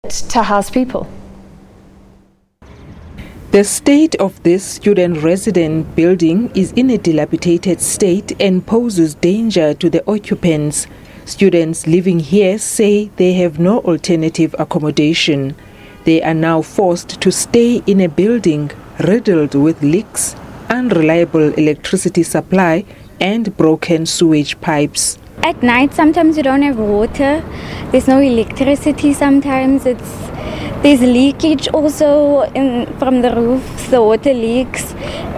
to house people. The state of this student resident building is in a dilapidated state and poses danger to the occupants. Students living here say they have no alternative accommodation. They are now forced to stay in a building riddled with leaks, unreliable electricity supply, and broken sewage pipes. At night, sometimes you don't have water. There's no electricity. Sometimes there's leakage also from the roof. The water leaks,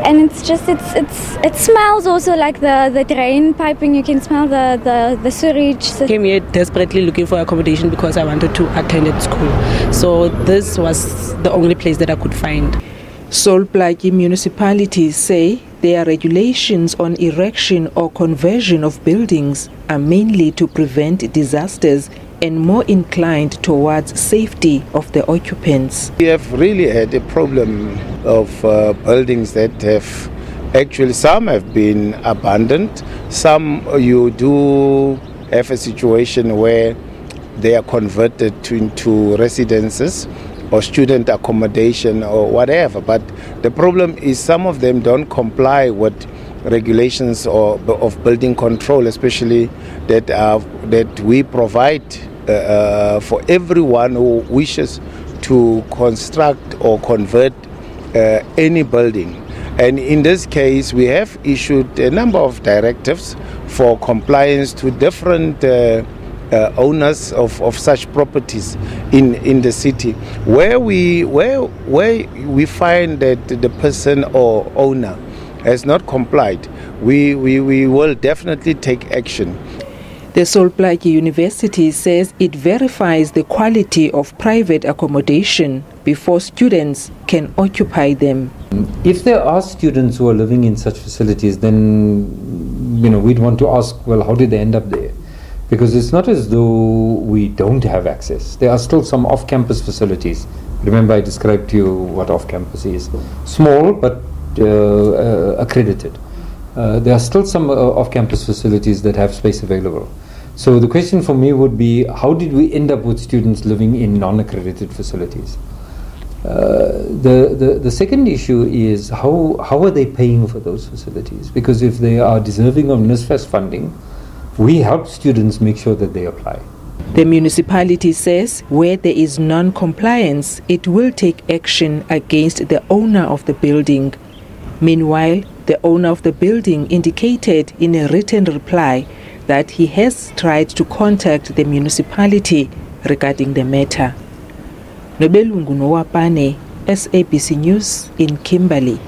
and it smells also like the drain piping. You can smell the sewage. I came here desperately looking for accommodation because I wanted to attend at school. So this was the only place that I could find. Sol Plaatje municipalities say their regulations on erection or conversion of buildings are mainly to prevent disasters and more inclined towards safety of the occupants. We have really had a problem of buildings that have actually, some have been abandoned, some you do have a situation where they are converted into residences or student accommodation or whatever. But the problem is some of them don't comply with regulations of building control, especially that we provide for everyone who wishes to construct or convert any building. And in this case, we have issued a number of directives for compliance to different owners of such properties in the city. Where we find that the person or owner has not complied, we will definitely take action. The Sol Plaatje University says it verifies the quality of private accommodation before students can occupy them. If there are students who are living in such facilities, then we'd want to ask, well, how did they end up there? Because it's not as though we don't have access. There are still some off-campus facilities. Remember, I described to you what off-campus is. Small, but accredited. There are still some off-campus facilities that have space available. So the question for me would be, how did we end up with students living in non-accredited facilities? The second issue is, how are they paying for those facilities? Because if they are deserving of NSFAS funding, we help students make sure that they apply. The municipality says where there is non-compliance, it will take action against the owner of the building. Meanwhile, the owner of the building indicated in a written reply that he has tried to contact the municipality regarding the matter. Nobelungu Noapane, SABC News in Kimberley.